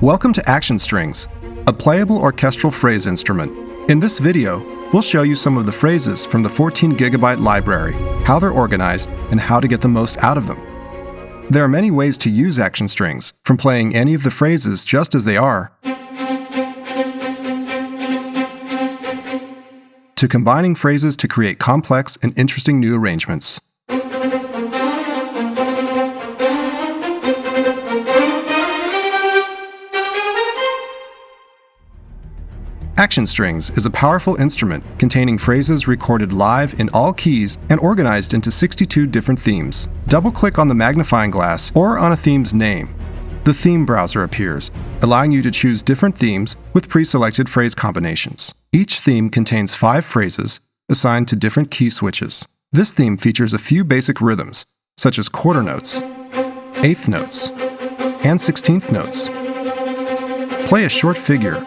Welcome to Action Strings, a playable orchestral phrase instrument. In this video, we'll show you some of the phrases from the 14GB library, how they're organized, and how to get the most out of them. There are many ways to use action strings, from playing any of the phrases just as they are, to combining phrases to create complex and interesting new arrangements. Action strings is a powerful instrument containing phrases recorded live in all keys and organized into 62 different themes. Double-click on the magnifying glass or on a theme's name. The theme browser appears, allowing you to choose different themes with pre-selected phrase combinations. Each theme contains 5 phrases assigned to different key switches. This theme features a few basic rhythms, such as quarter notes, eighth notes, and 16th notes. Play a short figure,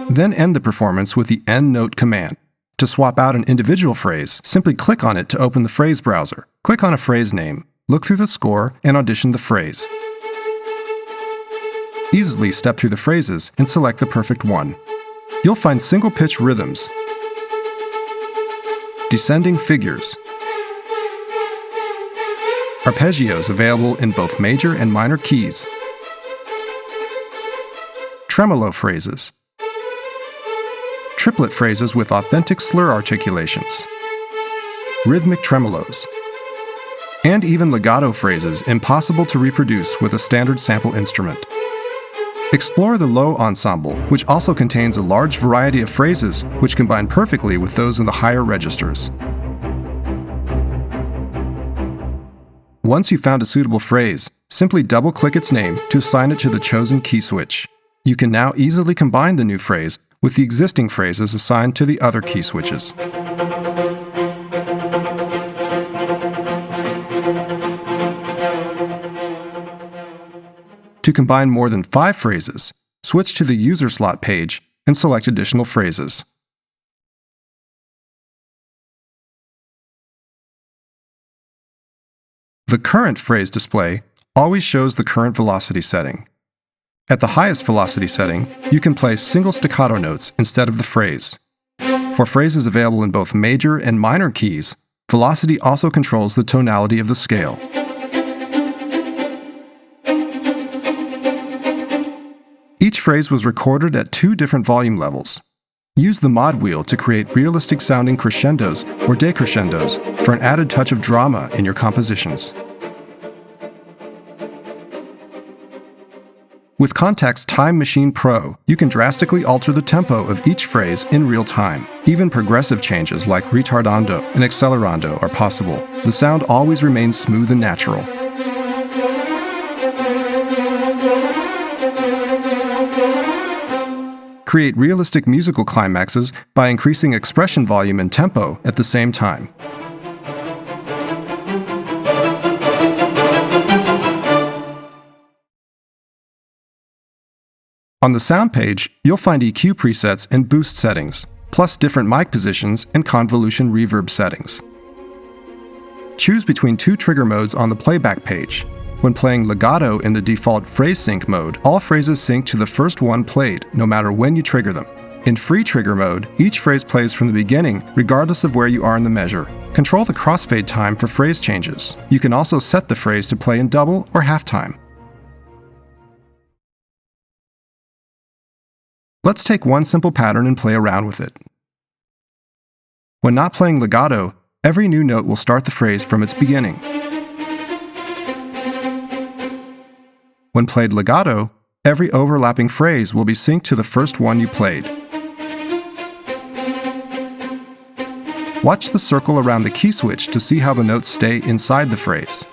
then end the performance with the end note command. To swap out an individual phrase, simply click on it to open the phrase browser. Click on a phrase name, look through the score, and audition the phrase. Easily step through the phrases and select the perfect one. You'll find single-pitch rhythms, descending figures, arpeggios available in both major and minor keys, tremolo phrases, triplet phrases with authentic slur articulations, rhythmic tremolos, and even legato phrases impossible to reproduce with a standard sample instrument. Explore the low ensemble, which also contains a large variety of phrases which combine perfectly with those in the higher registers. Once you've found a suitable phrase, simply double-click its name to assign it to the chosen key switch. You can now easily combine the new phrase with the existing phrases assigned to the other key switches. To combine more than 5 phrases, switch to the user slot page and select additional phrases. The current phrase display always shows the current velocity setting. At the highest velocity setting, you can play single staccato notes instead of the phrase. For phrases available in both major and minor keys, velocity also controls the tonality of the scale. Each phrase was recorded at 2 different volume levels. Use the mod wheel to create realistic-sounding crescendos or decrescendos for an added touch of drama in your compositions. With Kontact's Time Machine Pro, you can drastically alter the tempo of each phrase in real time. Even progressive changes like retardando and accelerando are possible. The sound always remains smooth and natural. Create realistic musical climaxes by increasing expression volume and tempo at the same time. On the sound page, you'll find EQ presets and boost settings, plus different mic positions and convolution reverb settings. Choose between 2 trigger modes on the playback page. When playing legato in the default phrase sync mode, all phrases sync to the first one played, no matter when you trigger them. In free trigger mode, each phrase plays from the beginning, regardless of where you are in the measure. Control the crossfade time for phrase changes. You can also set the phrase to play in double or half time. Let's take one simple pattern and play around with it. When not playing legato, every new note will start the phrase from its beginning. When played legato, every overlapping phrase will be synced to the first one you played. Watch the circle around the key switch to see how the notes stay inside the phrase.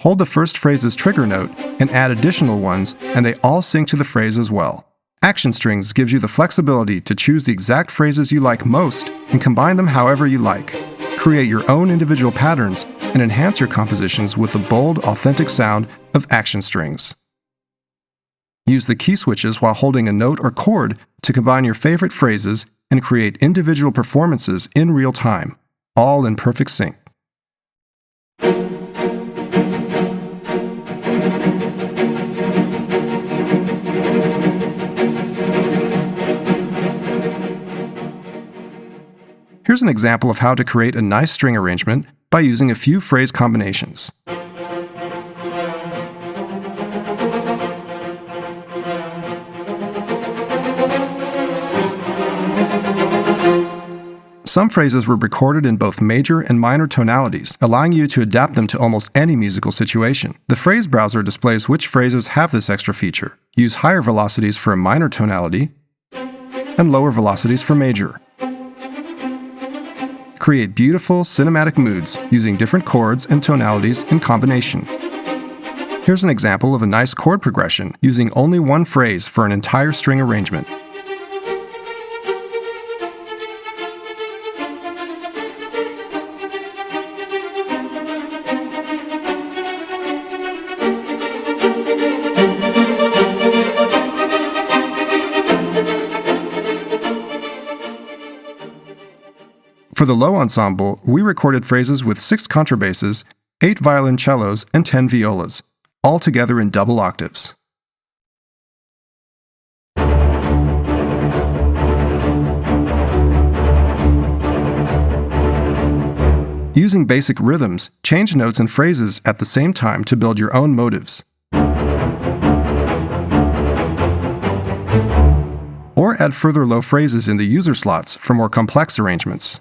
Hold the first phrase's trigger note and add additional ones, and they all sync to the phrase as well. Action Strings gives you the flexibility to choose the exact phrases you like most and combine them however you like. Create your own individual patterns and enhance your compositions with the bold, authentic sound of action strings. Use the key switches while holding a note or chord to combine your favorite phrases and create individual performances in real time, all in perfect sync. Here's an example of how to create a nice string arrangement by using a few phrase combinations. Some phrases were recorded in both major and minor tonalities, allowing you to adapt them to almost any musical situation. The phrase browser displays which phrases have this extra feature. Use higher velocities for a minor tonality and lower velocities for major. Create beautiful cinematic moods using different chords and tonalities in combination. Here's an example of a nice chord progression using only one phrase for an entire string arrangement. For the low ensemble, we recorded phrases with 6 contrabasses, 8 violoncellos, and 10 violas, all together in double octaves. Using basic rhythms, change notes and phrases at the same time to build your own motives. Or add further low phrases in the user slots for more complex arrangements.